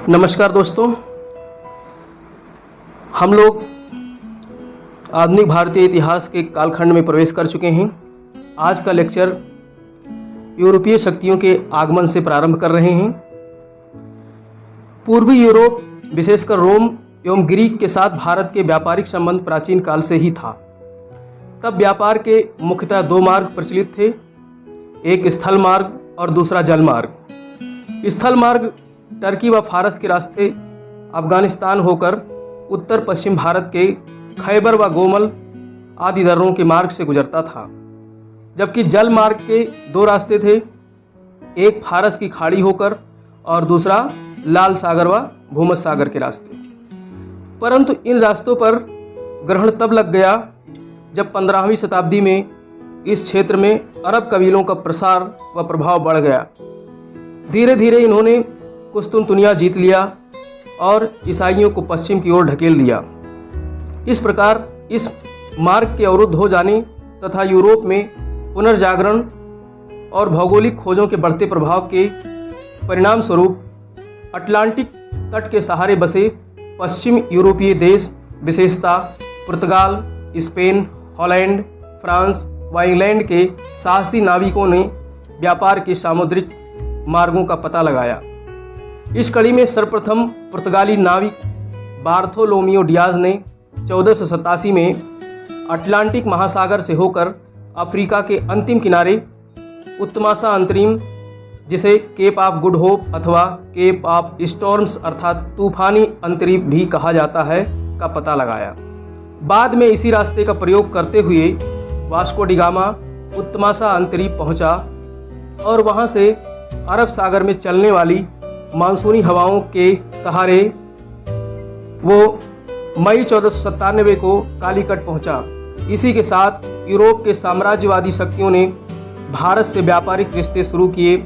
नमस्कार दोस्तों, हम लोग आधुनिक भारतीय इतिहास के कालखंड में प्रवेश कर चुके हैं। आज का लेक्चर यूरोपीय शक्तियों के आगमन से प्रारंभ कर रहे हैं। पूर्वी यूरोप, विशेषकर रोम एवं ग्रीक के साथ भारत के व्यापारिक संबंध प्राचीन काल से ही था। तब व्यापार के मुख्यतः दो मार्ग प्रचलित थे, एक स्थल मार्ग और दूसरा जल मार्ग। स्थल मार्ग टर्की व फारस के रास्ते अफगानिस्तान होकर उत्तर पश्चिम भारत के खैबर व गोमल आदि दर्रों के मार्ग से गुजरता था, जबकि जल मार्ग के दो रास्ते थे, एक फारस की खाड़ी होकर और दूसरा लाल सागर व भूमध्य सागर के रास्ते। परंतु इन रास्तों पर ग्रहण तब लग गया जब 15वीं शताब्दी में इस क्षेत्र में अरब कबीलों का प्रसार व प्रभाव बढ़ गया। धीरे धीरे इन्होंने कुस्तुनतुनिया जीत लिया और ईसाइयों को पश्चिम की ओर ढकेल दिया। इस प्रकार इस मार्ग के अवरुद्ध हो जाने तथा यूरोप में पुनर्जागरण और भौगोलिक खोजों के बढ़ते प्रभाव के परिणाम स्वरूप अटलांटिक तट के सहारे बसे पश्चिम यूरोपीय देश, विशेषतः पुर्तगाल, स्पेन, हॉलैंड, फ्रांस व इंग्लैंड के साहसी नाविकों ने व्यापार के सामुद्रिक मार्गों का पता लगाया। इस कड़ी में सर्वप्रथम पुर्तगाली नाविक बार्थोलोमियो डियाज ने 1487 में अटलांटिक महासागर से होकर अफ्रीका के अंतिम किनारे उत्तमासा अंतरिम, जिसे केप ऑफ गुड होप अथवा केप ऑफ स्टॉर्म्स अर्थात तूफानी अंतरिम भी कहा जाता है, का पता लगाया। बाद में इसी रास्ते का प्रयोग करते हुए वास्को डी गामा उत्तमासा अंतरिम पहुंचा और वहां से अरब सागर में चलने वाली मानसूनी हवाओं के सहारे वो मई 1497 को कालीकट पहुंचा। इसी के साथ यूरोप के साम्राज्यवादी शक्तियों ने भारत से व्यापारिक रिश्ते शुरू किए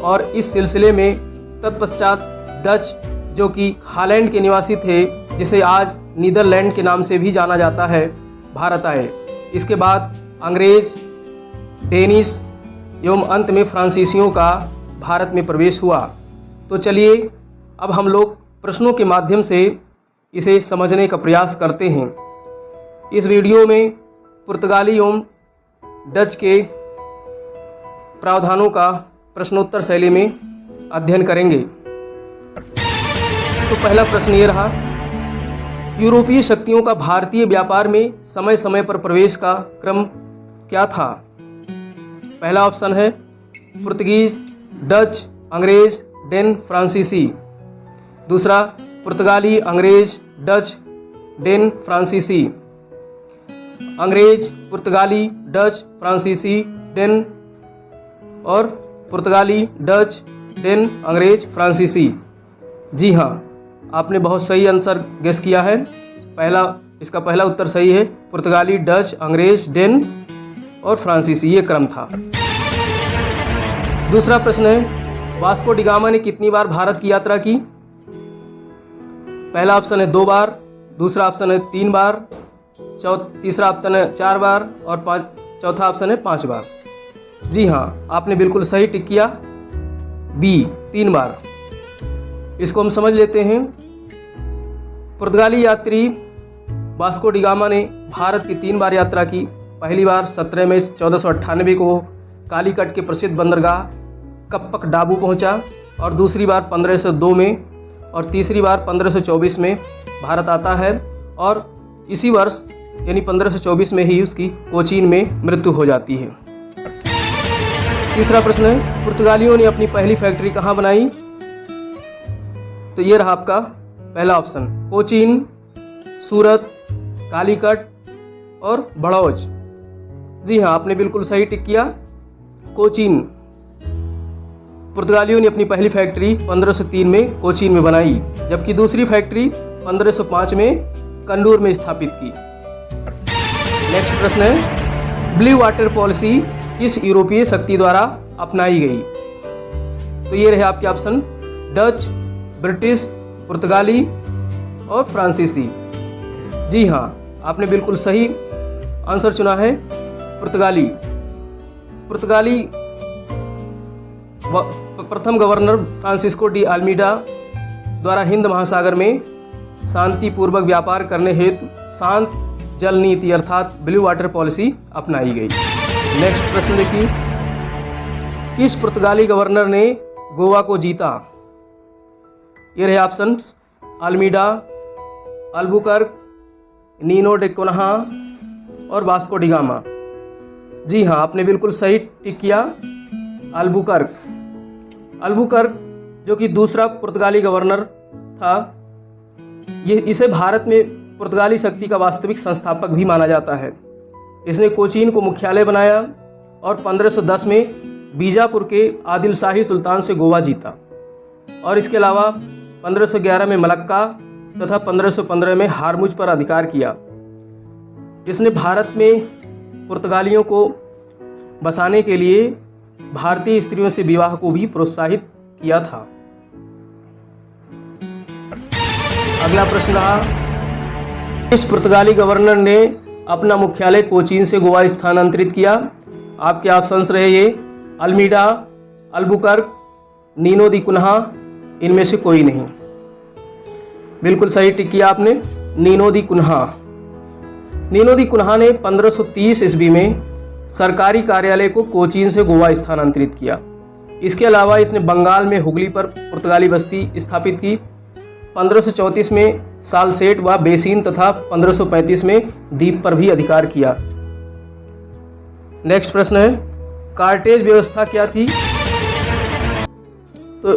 और इस सिलसिले में तत्पश्चात डच, जो कि हॉलैंड के निवासी थे, जिसे आज नीदरलैंड के नाम से भी जाना जाता है, भारत आए। इसके बाद अंग्रेज, डेनिश एवं अंत में फ्रांसीसियों का भारत में प्रवेश हुआ। तो चलिए अब हम लोग प्रश्नों के माध्यम से इसे समझने का प्रयास करते हैं। इस वीडियो में पुर्तगाली एवं डच के प्रावधानों का प्रश्नोत्तर शैली में अध्ययन करेंगे। तो पहला प्रश्न ये रहा, यूरोपीय शक्तियों का भारतीय व्यापार में समय समय पर प्रवेश का क्रम क्या था? पहला ऑप्शन है पुर्तगीज, डच, अंग्रेज, डेन, फ्रांसीसी। दूसरा पुर्तगाली, अंग्रेज, डच, डेन, फ्रांसीसी। अंग्रेज, पुर्तगाली, डच, फ्रांसीसी, डेन और पुर्तगाली, डच, डेन, अंग्रेज, फ्रांसीसी। जी हाँ, आपने बहुत सही आंसर गेस किया है। इसका पहला उत्तर सही है। पुर्तगाली, डच, अंग्रेज, डेन और फ्रांसीसी, ये क्रम था। दूसरा प्रश्न है, वास्को डी गामा ने कितनी बार भारत की यात्रा की? पहला ऑप्शन है 2 बार, दूसरा ऑप्शन है 3 बार, तीसरा ऑप्शन है 4 बार और चौथा ऑप्शन है 5 बार। जी हाँ, आपने बिल्कुल सही टिक किया, बी, 3 बार। इसको हम समझ लेते हैं। पुर्तगाली यात्री वास्को डी गामा ने भारत की 3 बार यात्रा की। पहली बार 17 मई 1498 को कालीकट के प्रसिद्ध बंदरगाह कप्पक डाबू पहुंचा और दूसरी बार 1502 में और तीसरी बार 1524 में भारत आता है और इसी वर्ष यानी 1524 में ही उसकी कोचीन में मृत्यु हो जाती है। तीसरा प्रश्न है, पुर्तगालियों ने अपनी पहली फैक्ट्री कहाँ बनाई? तो ये रहा आपका पहला ऑप्शन, कोचीन, सूरत, कालीकट और बड़ौज। जी हाँ, आपने बिल्कुल सही टिक किया, कोचीन। पुर्तगालियों ने अपनी पहली फैक्ट्री 1503 में कोचीन में बनाई, जबकि दूसरी फैक्ट्री 1505 में कन्नूर में स्थापित की। नेक्स्ट प्रश्न है, ब्लू वाटर पॉलिसी किस यूरोपीय शक्ति द्वारा अपनाई गई? तो ये रहे आपके ऑप्शन, डच, ब्रिटिश, पुर्तगाली और फ्रांसीसी। जी हाँ, आपने बिल्कुल सही आंसर चुना है, पुर्तगाली। प्रथम गवर्नर फ्रांसिस्को डी अल्मीडा द्वारा हिंद महासागर में शांतिपूर्वक व्यापार करने हेतु शांत जल नीति अर्थात ब्लू वाटर पॉलिसी अपनाई गई। नेक्स्ट प्रश्न देखिए, किस पुर्तगाली गवर्नर ने गोवा को जीता? ये रहे options, Almeida, Albuquerque, Nino day कोनहा और वास्को डी गामा। जी हाँ, आपने बिल्कुल सही टिक किया, अल्बुकर्क। अल्बुकर्क जो कि दूसरा पुर्तगाली गवर्नर था, इसे भारत में पुर्तगाली शक्ति का वास्तविक संस्थापक भी माना जाता है। इसने कोचीन को मुख्यालय बनाया और 1510 में बीजापुर के आदिल शाही सुल्तान से गोवा जीता और इसके अलावा 1511 में मलक्का तथा 1515 में हारमुज पर अधिकार किया। इसने भारत में पुर्तगालियों को बसाने के लिए भारतीय स्त्रियों से विवाह को भी प्रोत्साहित किया था। अगला प्रश्न रहा, इस पुर्तगाली गवर्नर ने अपना मुख्यालय कोचीन से गोवा स्थानांतरित किया? आपके ऑप्शंस रहे ये, अल्मीडा, अल्बुकर्क, नीनो दी कुन्हा, इनमें से कोई नहीं। बिल्कुल सही टिक किया आपने, नीनो दी कुन्हा। नीनो दी कुन्हा ने 1530 ईस्वी में सरकारी कार्यालय को कोचीन से गोवा स्थानांतरित किया। इसके अलावा इसने बंगाल में हुगली पर पुर्तगाली बस्ती स्थापित की। 1534 में सालसेट व बेसिन तथा 1535 में द्वीप पर भी अधिकार किया। नेक्स्ट प्रश्न है, कार्टेज व्यवस्था क्या थी? तो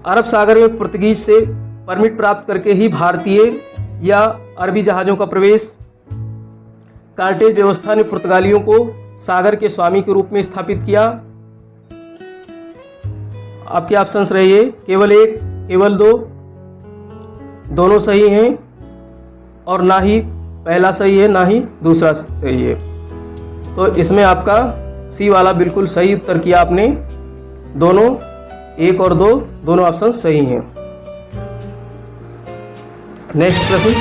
अरब सागर में पुर्तगीज से परमिट प्राप्त करके ही भारतीय या अरबी जहाज़ों का प्रवेश। कार्टेज व्यवस्था ने पुर्तगालियों को सागर के स्वामी के रूप में स्थापित किया। आपके ऑप्शंस रहिए, केवल एक, केवल दो, दोनों सही हैं और ना ही पहला सही है ना ही दूसरा सही है। तो इसमें आपका सी वाला बिल्कुल सही उत्तर किया आपने। दोनों, एक और दो, दोनों ऑप्शन सही हैं। नेक्स्ट प्रश्न,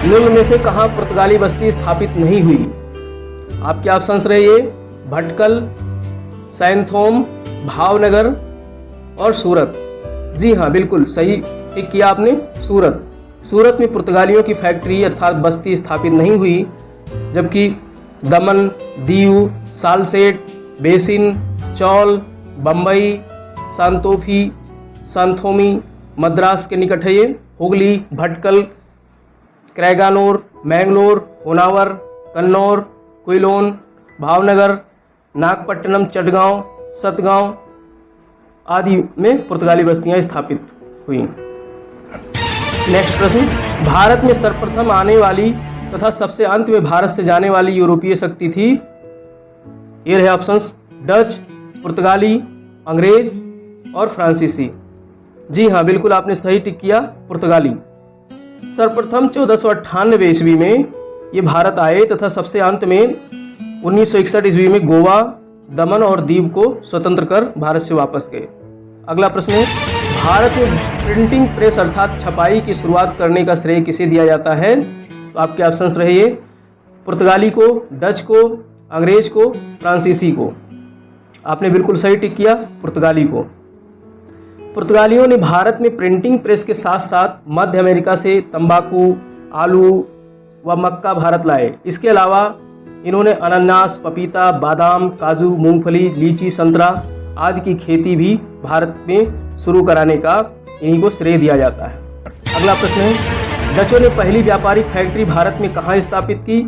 निम्न में से कहाँ पुर्तगाली बस्ती स्थापित नहीं हुई? आपके ऑप्शंस रहे ये, भटकल, सैंथोम, भावनगर और सूरत। जी हाँ, बिल्कुल सही टिक किया आपने, सूरत। सूरत में पुर्तगालियों की फैक्ट्री अर्थात बस्ती स्थापित नहीं हुई, जबकि दमन, दीव, सालसेट, बेसिन, चौल, बम्बई, सांतोफी, सांथोमी, मद्रास के निकट है ये, हुगली, भटकल, क्रैगानोर, मैंगलोर, होनावर, कन्नौर, क्विलोन, भावनगर, नागपट्टनम, चटगांव, सतगांव आदि में पुर्तगाली बस्तियां स्थापित हुई। नेक्स्ट प्रश्न, भारत में सर्वप्रथम आने वाली तथा सबसे अंत में भारत से जाने वाली यूरोपीय शक्ति थी? ये रहे ऑप्शंस, डच, पुर्तगाली, अंग्रेज और फ्रांसीसी। जी हाँ, बिल्कुल आपने सही टिक किया, पुर्तगाली। सर्वप्रथम 1498 ईस्वी में ये भारत आए तथा सबसे अंत में 1961 ईस्वी में गोवा, दमन और दीव को स्वतंत्र कर भारत से वापस गए। अगला प्रश्न है, भारत में प्रिंटिंग प्रेस अर्थात छपाई की शुरुआत करने का श्रेय किसे दिया जाता है? तो आपके ऑप्शंस रहिए, पुर्तगाली को, डच को, अंग्रेज को, फ्रांसीसी को। आपने बिल्कुल सही टिक किया, पुर्तगाली को। पुर्तगालियों ने भारत में प्रिंटिंग प्रेस के साथ साथ मध्य अमेरिका से तंबाकू, आलू व मक्का भारत लाए। इसके अलावा इन्होंने अनानास, पपीता, बादाम, काजू, मूंगफली, लीची, संतरा आदि की खेती भी भारत में शुरू कराने का इन्हीं को श्रेय दिया जाता है। अगला प्रश्न है, डचों ने पहली व्यापारिक फैक्ट्री भारत में कहाँ स्थापित की?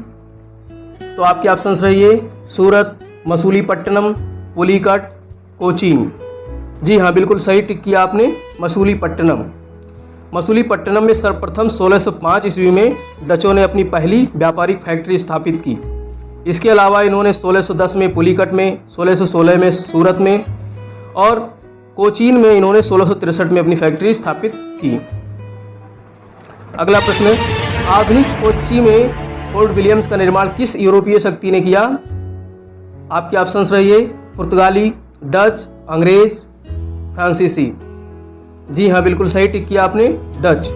तो आपके ऑप्शंस रहिए, सूरत, मसूलीपट्टनम, पुलिकट, कोचीन। जी हाँ, बिल्कुल सही टिक किया आपने, मसूलीपट्टनम। मसूलीपट्टनम में सर्वप्रथम 1605 ईस्वी में डचों ने अपनी पहली व्यापारिक फैक्ट्री स्थापित की। इसके अलावा इन्होंने 1610 में पुलिकट में, 1616 में सूरत में और कोचीन में इन्होंने 1663 में अपनी फैक्ट्री स्थापित की। अगला प्रश्न है, आधुनिक कोच्चि में फोर्ट विलियम्स का निर्माण किस यूरोपीय शक्ति ने किया? आपके ऑप्शंस रहिए, पुर्तगाली, डच, अंग्रेज, फ्रांसीसी। जी हाँ, बिल्कुल सही टिक किया आपने, डच।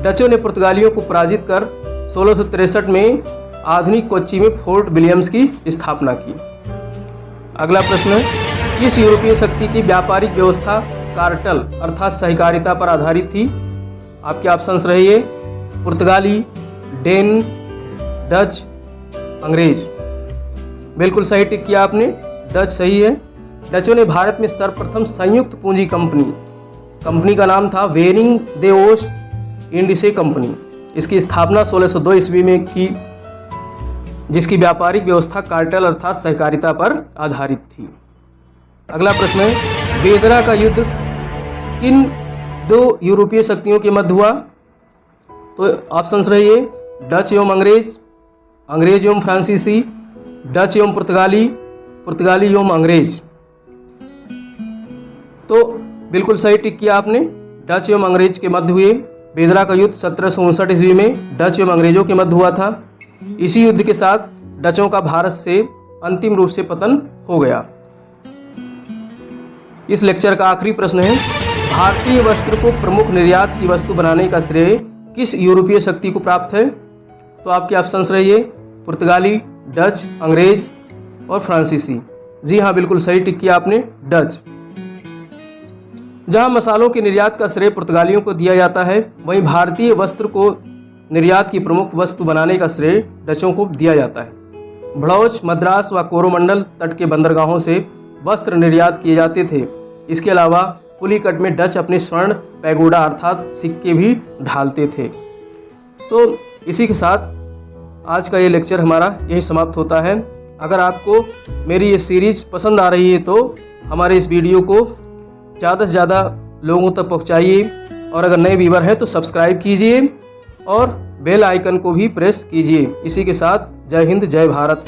डचों ने पुर्तगालियों को पराजित कर 1663 में आधुनिक कोच्चि में फोर्ट विलियम्स की स्थापना की। अगला प्रश्न है, किस यूरोपीय शक्ति की व्यापारिक व्यवस्था कार्टेल अर्थात सहकारिता पर आधारित थी? आपके ऑप्शंस रहे ये पुर्तगाली, डेन, डच, अंग्रेज। बिल्कुल सही टिक किया आपने, डच सही है। डचों ने भारत में सर्वप्रथम संयुक्त पूंजी कंपनी का नाम था वेरिंग दे ओस्ट इंडिसे कंपनी। इसकी स्थापना 1602 ईस्वी में की, जिसकी व्यापारिक व्यवस्था कार्टेल अर्थात सहकारिता पर आधारित थी। अगला प्रश्न है, बेदरा का युद्ध किन दो यूरोपीय शक्तियों के मध्य हुआ? तो ऑप्शंस रहिए डच एवं अंग्रेज, अंग्रेज एवं फ्रांसीसी, डच एवं पुर्तगाली, पुर्तगाली एवं अंग्रेज। तो बिल्कुल सही टिक किया आपने, डच एवं अंग्रेज के मध्य हुए। बेदरा का युद्ध 1759 ईस्वी में डच एवं अंग्रेजों के मध्य हुआ था। इसी युद्ध के साथ डचों का भारत से अंतिम रूप से पतन हो गया। इस लेक्चर का आखिरी प्रश्न है, भारतीय वस्त्र को प्रमुख निर्यात की वस्तु बनाने का श्रेय किस यूरोपीय शक्ति को प्राप्त है? तो आपके ऑप्शंस रहिए पुर्तगाली, डच, अंग्रेज और फ्रांसीसी। जी हाँ, बिल्कुल सही टिक किया आपने, डच। जहां मसालों के निर्यात का श्रेय पुर्तगालियों को दिया जाता है, वहीं भारतीय वस्त्र को निर्यात की प्रमुख वस्तु बनाने का श्रेय डचों को दिया जाता है। भड़ौच, मद्रास व कोरोमंडल तट के बंदरगाहों से वस्त्र निर्यात किए जाते थे। इसके अलावा पुलिकट में डच अपने स्वर्ण पैगोडा अर्थात सिक्के भी ढालते थे। तो इसी के साथ आज का ये लेक्चर हमारा यही समाप्त होता है। अगर आपको मेरी ये सीरीज पसंद आ रही है तो हमारे इस वीडियो को ज़्यादा से ज़्यादा लोगों तक पहुंचाइए, और अगर नए व्यूअर हैं तो सब्सक्राइब कीजिए और बेल आइकन को भी प्रेस कीजिए। इसी के साथ जय हिंद, जय भारत।